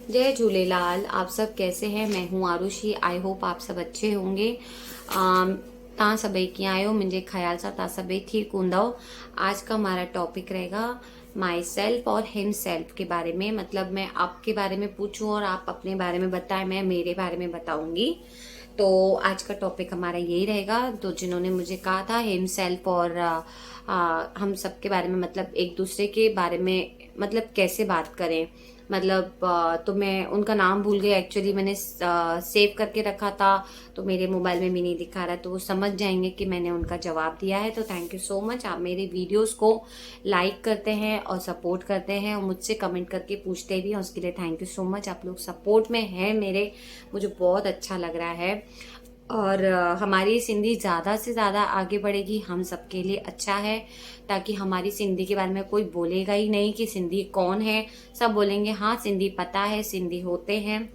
जय झूलेलाल। आप सब कैसे हैं? मैं हूं आरुषि। आई होप आप सब अच्छे होंगे। तव्हां सभई कीअं आहियो? मुंहिंजे ख्याल सां तव्हां सभई ठीक हूंदव। आज का हमारा टॉपिक रहेगा माई सेल्फ और हिम सेल्फ के बारे में। मतलब मैं आपके बारे में पूछूं और आप अपने बारे में बताएं, मैं मेरे बारे में बताऊंगी। तो आज का टॉपिक हमारा यही रहेगा। तो जिन्होंने मुझे कहा था हिम सेल्फ और हम सब के बारे में, मतलब एक दूसरे के बारे में मतलब कैसे बात करें, मतलब तो मैं उनका नाम भूल गई। एक्चुअली मैंने सेव करके रखा था तो मेरे मोबाइल में भी नहीं दिखा रहा, तो वो समझ जाएंगे कि मैंने उनका जवाब दिया है। तो थैंक यू सो मच। आप मेरे वीडियोस को लाइक करते हैं और सपोर्ट करते हैं और मुझसे कमेंट करके पूछते भी हैं, उसके लिए थैंक यू सो मच। आप लोग सपोर्ट में हैं मेरे, मुझे बहुत अच्छा लग रहा है। और हमारी सिंधी ज़्यादा से ज़्यादा आगे बढ़ेगी, हम सबके लिए अच्छा है। ताकि हमारी सिंधी के बारे में कोई बोलेगा ही नहीं कि सिंधी कौन है, सब बोलेंगे हाँ सिंधी पता है, सिंधी होते हैं,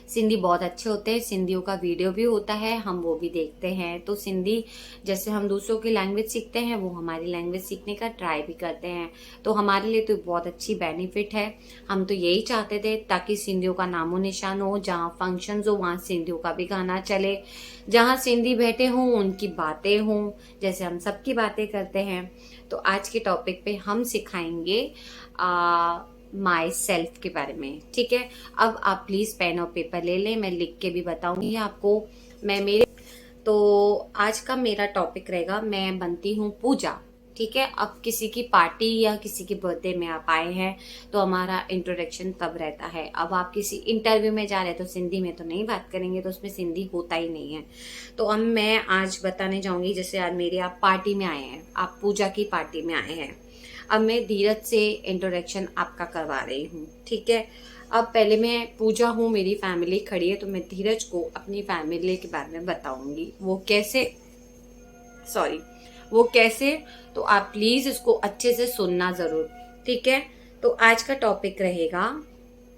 सिंधी बहुत अच्छे होते हैं। सिंधियों का वीडियो भी होता है, हम वो भी देखते हैं। तो सिंधी जैसे हम दूसरों की लैंग्वेज सीखते हैं, वो हमारी लैंग्वेज सीखने का ट्राई भी करते हैं। तो हमारे लिए तो बहुत अच्छी बेनिफिट है। हम तो यही चाहते थे ताकि सिंधियों का नामो निशान हो, जहाँ फंक्शंस हो वहाँ सिंधियों का भी गाना चले, जहाँ सिंधी बैठे हों उनकी बातें हों, जैसे हम सबकी बातें करते हैं। तो आज के टॉपिक पे हम सिखाएंगे माई सेल्फ के बारे में। ठीक है, अब आप प्लीज पेन और पेपर ले लें, मैं लिख के भी बताऊंगी आपको। मैं मेरे तो आज का मेरा टॉपिक रहेगा, मैं बनती हूँ पूजा। ठीक है, अब किसी की पार्टी या किसी के बर्थडे में आप आए हैं तो हमारा इंट्रोडक्शन तब रहता है। अब आप किसी इंटरव्यू में जा रहे हैं तो सिंधी में तो नहीं बात करेंगे, तो उसमें सिंधी होता ही नहीं है। तो अब मैं आज बताने जाऊंगी, जैसे आज मेरे आप पार्टी में आए हैं, आप पूजा की पार्टी में आए हैं। अब मैं धीरज से इंट्रोडक्शन आपका करवा रही हूँ। ठीक है, अब पहले मैं पूजा हूँ, मेरी फैमिली खड़ी है, तो मैं धीरज को अपनी फैमिली के बारे में बताऊंगी। वो कैसे, तो आप प्लीज इसको अच्छे से सुनना जरूर। ठीक है, तो आज का टॉपिक रहेगा,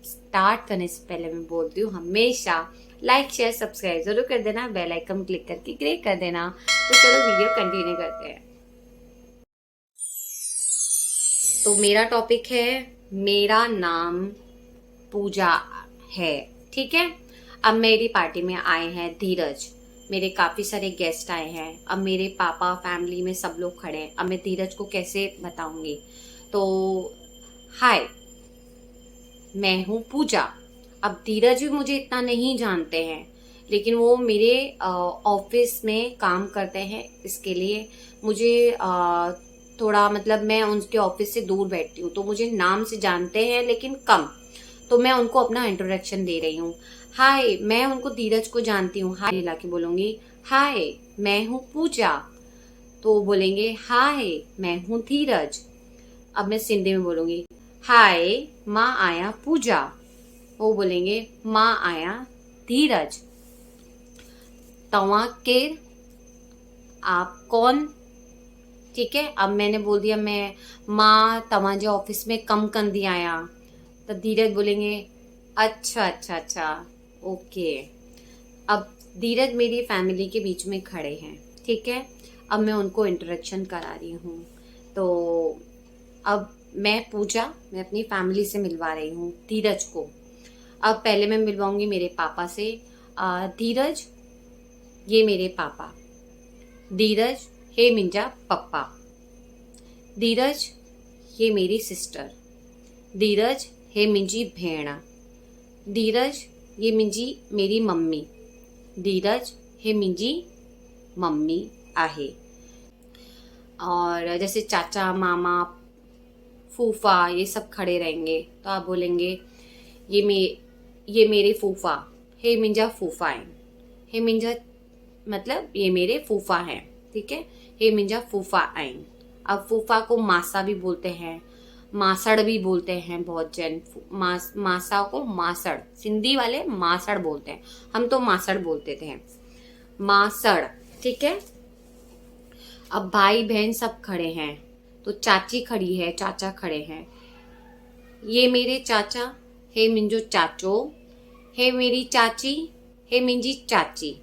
स्टार्ट करने से पहले मैं बोलती हूँ हमेशा लाइक शेयर सब्सक्राइब जरूर कर देना, बेल आइकन क्लिक करके क्लिक कर देना। तो चलो वीडियो कंटिन्यू करते हैं। तो मेरा टॉपिक है, मेरा नाम पूजा है। ठीक है, अब मेरी पार्टी में आए हैं धीरज, मेरे काफी सारे गेस्ट आए हैं। अब मेरे पापा, फैमिली में सब लोग खड़े हैं। अब मैं धीरज को कैसे बताऊंगी? तो हाय, मैं हूँ पूजा। अब धीरज भी मुझे इतना नहीं जानते हैं, लेकिन वो मेरे ऑफिस में काम करते हैं, इसके लिए मुझे थोड़ा, मतलब मैं उनके ऑफिस से दूर बैठती हूँ तो मुझे नाम से जानते हैं लेकिन कम। तो मैं उनको अपना इंट्रोडक्शन दे रही हूँ। हाय, मैं उनको धीरज को जानती हूँ, हाय ला के बोलूंगी हाय मैं हूँ पूजा। तो वो बोलेंगे हाय मैं हूँ धीरज। अब मैं सिंधी में बोलूंगी हाय माँ आया पूजा। वो बोलेंगे माँ आया धीरज। तव्हां केर, आप कौन? ठीक है, अब मैंने बोल दिया मैं माँ तव्हांजे ऑफिस में कम कंदी आया, तो धीरज बोलेंगे अच्छा अच्छा अच्छा, ओके। अब धीरज मेरी फैमिली के बीच में खड़े हैं। ठीक है, अब मैं उनको इंट्रोडक्शन करा रही हूँ। तो अब मैं पूजा, मैं अपनी फैमिली से मिलवा रही हूँ धीरज को। अब पहले मैं मिलवाऊंगी मेरे पापा से। धीरज, ये मेरे पापा। धीरज, हे मिंजा पप्पा। धीरज, ये मेरी सिस्टर। धीरज, हे मिंजी भेण। धीरज, ये मेरी मम्मी। धीरज, हे मिंजी मम्मी आहे। और जैसे चाचा, मामा, फूफा ये सब खड़े रहेंगे तो आप बोलेंगे ये मे ये मेरे फूफा, हे मिंजा फूफा हैं। हे मिंजा मतलब ये मेरे फूफा हैं। ठीक है, हे मिंजा फूफा आइन। अब फूफा को मासा भी बोलते हैं, मासड़ भी बोलते हैं बहुत जन। मासा को मासड़, सिंधी वाले मासड़ बोलते हैं, हम तो मासड़ बोलते थे, मासड़। ठीक है, अब भाई बहन सब खड़े हैं, तो चाची खड़ी है, चाचा खड़े हैं। ये मेरे चाचा, हे मिंजो चाचो। हे मेरी चाची, हे मिंजी चाची।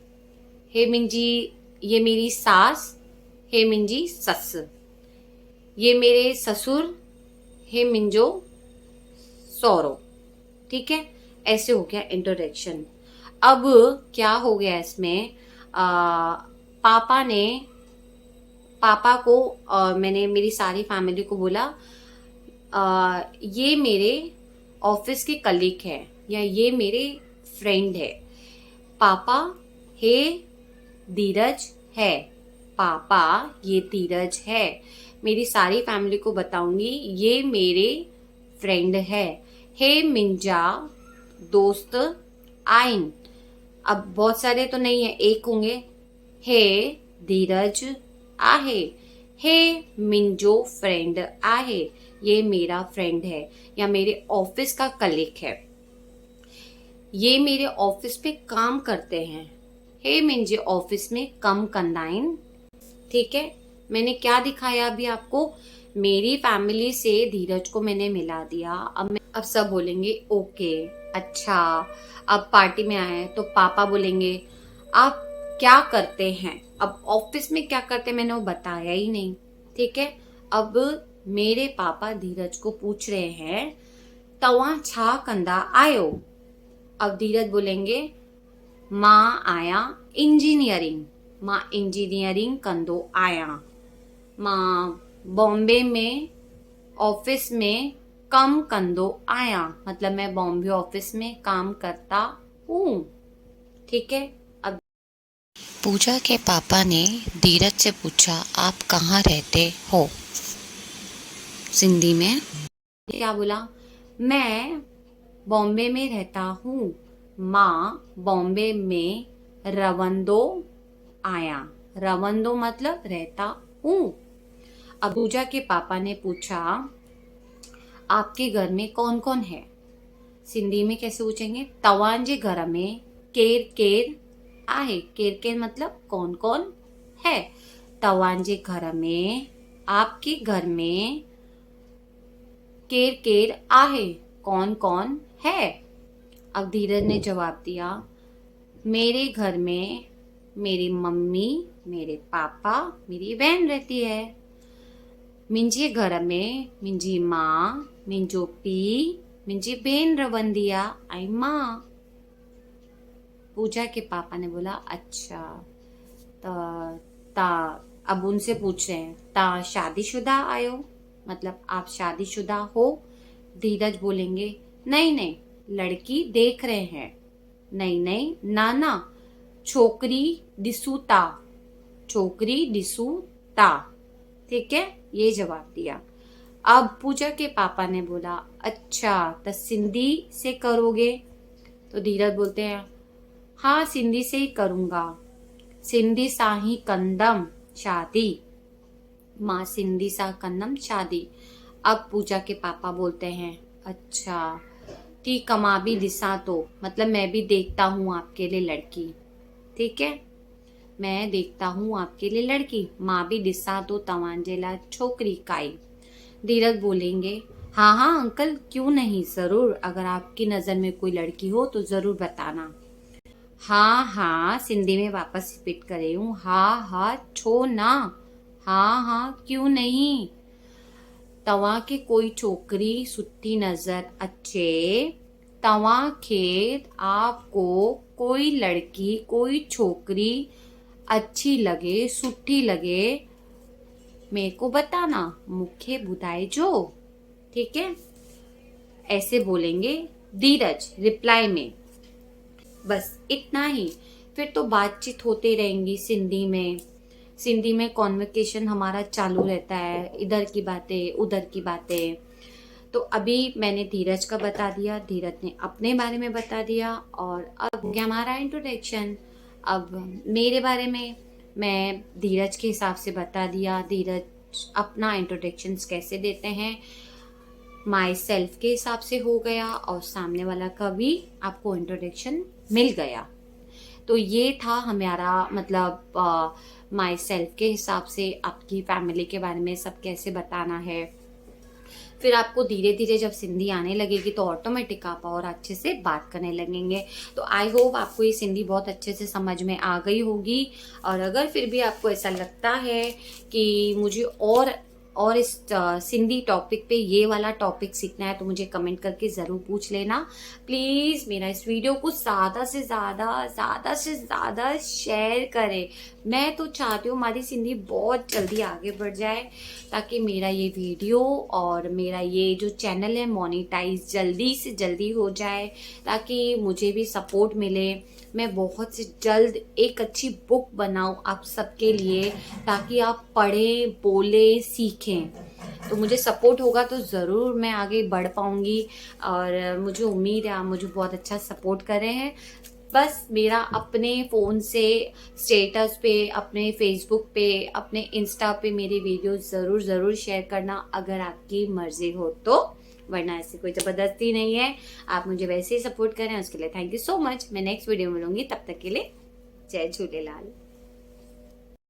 हे मिंजी, ये मेरी सास, हे मिंजी सस। ये मेरे ससुर, हे मिंजो सौरो। ठीक है, ऐसे हो गया इंट्रोडक्शन। अब क्या हो गया इसमें, पापा को मैंने मेरी सारी फैमिली को बोला ये मेरे ऑफिस के कलीग है या ये मेरे फ्रेंड है। पापा, हे धीरज है, पापा ये धीरज है। मेरी सारी फैमिली को बताऊंगी ये मेरे फ्रेंड है। हे मिंजा दोस्त आइन। अब बहुत सारे तो नहीं है, एक होंगे। हे धीरज आहे, हे मिंजो फ्रेंड आहे, ये मेरा फ्रेंड है या मेरे ऑफिस का कलीग है। ये मेरे ऑफिस पे काम करते हैं। हे मिंजे ऑफिस में कम कंदाइन। ठीक है, मैंने क्या दिखाया अभी आपको, मेरी फैमिली से धीरज को मैंने मिला दिया। अब सब बोलेंगे ओके अच्छा। अब पार्टी में आए तो पापा बोलेंगे आप क्या करते हैं। अब ऑफिस में क्या करते हैं मैंने वो बताया ही नहीं। ठीक है, अब मेरे पापा धीरज को पूछ रहे हैं तवा छा कंदा आयो। अब धीरज बोलेंगे माँ आया इंजीनियरिंग, माँ इंजीनियरिंग कंदो आया। माँ बॉम्बे में ऑफिस में कम कंदो आया, मतलब मैं बॉम्बे ऑफिस में काम करता हूँ। ठीक है, अब पूजा के पापा ने धीरज से पूछा आप कहाँ रहते हो। सिंधी में क्या बोला, मैं बॉम्बे में रहता हूँ। माँ बॉम्बे में रवंदो आया, रवंदो मतलब रहता हूँ। अब पूजा के पापा ने पूछा आपके घर में कौन कौन है। सिंधी में कैसे पूछेंगे, तवांजे घर में केर केर आहे। केर केर मतलब कौन कौन है। तवांजे घर में, आपके घर में केर केर आहे, कौन कौन है। अब धीरज ने जवाब दिया मेरे घर में मेरी मम्मी, मेरे पापा, मेरी बहन रहती है। मिंजे घर में मिंजी माँ, मिंजो पी, मिंजी बहन रवंदिया आई माँ। पूजा के पापा ने बोला अच्छा ता अब उनसे पूछ रहे हैं ता शादीशुदा आयो, मतलब आप शादीशुदा हो। धीरज बोलेंगे नहीं नहीं लड़की देख रहे हैं। नहीं नहीं नाना छोकरी दिसूता, छोकरी दिसूता। ठीक है, ये जवाब दिया। अब पूजा के पापा ने बोला अच्छा तो सिंधी से करोगे। तो धीरज बोलते हैं हाँ सिंधी से ही करूंगा। सिंधी सा ही कंदम शादी, माँ सिंधी सा कंदम शादी। अब पूजा के पापा बोलते हैं अच्छा ती कमा भी दिशा तो, मतलब मैं भी देखता हूँ आपके लिए लड़की। ठीक है, मैं देखता हूँ आपके लिए लड़की। माँ भी दिशा तो तवांजेला छोकरी काई। धीरज बोलेंगे हाँ हाँ अंकल क्यों नहीं, जरूर, अगर आपकी नजर में कोई लड़की हो तो जरूर बताना। हाँ हाँ सिंधी में वापस रिपीट कर रही हूँ, हाँ हाँ छो ना, हाँ हाँ क्यों नहीं। तवा के कोई छोकरी सुठी नजर अचे, तवा खे आपको कोई लड़की कोई छोकरी अच्छी लगे सुठी लगे मेरे को बताना, मुखे बुधाई जो। ठीक है, ऐसे बोलेंगे धीरज रिप्लाई में। बस इतना ही, फिर तो बातचीत होते रहेंगी सिंधी में। सिंधी में कॉन्वर्सेशन हमारा चालू रहता है, इधर की बातें उधर की बातें। तो अभी मैंने धीरज का बता दिया, धीरज ने अपने बारे में बता दिया, और अब हो गया हमारा इंट्रोडक्शन। अब मेरे बारे में मैं धीरज के हिसाब से बता दिया, धीरज अपना इंट्रोडक्शन कैसे देते हैं माई सेल्फ के हिसाब से हो गया, और सामने वाला का भी आपको इंट्रोडक्शन मिल गया। तो ये था हमारा मतलब माई सेल्फ के हिसाब से आपकी फैमिली के बारे में सब कैसे बताना है। फिर आपको धीरे धीरे जब सिंधी आने लगेगी तो ऑटोमेटिक आप और अच्छे से बात करने लगेंगे। तो आई होप आपको ये सिंधी बहुत अच्छे से समझ में आ गई होगी। और अगर फिर भी आपको ऐसा लगता है कि मुझे और और इस सिंधी टॉपिक पे ये वाला टॉपिक सीखना है तो मुझे कमेंट करके ज़रूर पूछ लेना। प्लीज़ मेरा इस वीडियो को ज़्यादा से ज़्यादा शेयर करें। मैं तो चाहती हूँ हमारी सिंधी बहुत जल्दी आगे बढ़ जाए, ताकि मेरा ये वीडियो और मेरा ये जो चैनल है मोनेटाइज जल्दी से जल्दी हो जाए, ताकि मुझे भी सपोर्ट मिले। मैं बहुत से जल्द एक अच्छी बुक बनाऊं आप सबके लिए, ताकि आप पढ़ें, बोलें, सीखें। तो मुझे सपोर्ट होगा तो ज़रूर मैं आगे बढ़ पाऊंगी, और मुझे उम्मीद है आप मुझे बहुत अच्छा सपोर्ट कर रहे हैं। बस मेरा अपने फ़ोन से स्टेटस पे, अपने फेसबुक पे, अपने इंस्टा पे मेरी वीडियो ज़रूर शेयर करना, अगर आपकी मर्ज़ी हो तो। वरना ऐसी कोई ज़बरदस्ती नहीं है, आप मुझे वैसे ही सपोर्ट करें, उसके लिए थैंक यू सो मच। मैं नेक्स्ट वीडियो में मिलूंगी, तब तक के लिए जय झूलेलाल।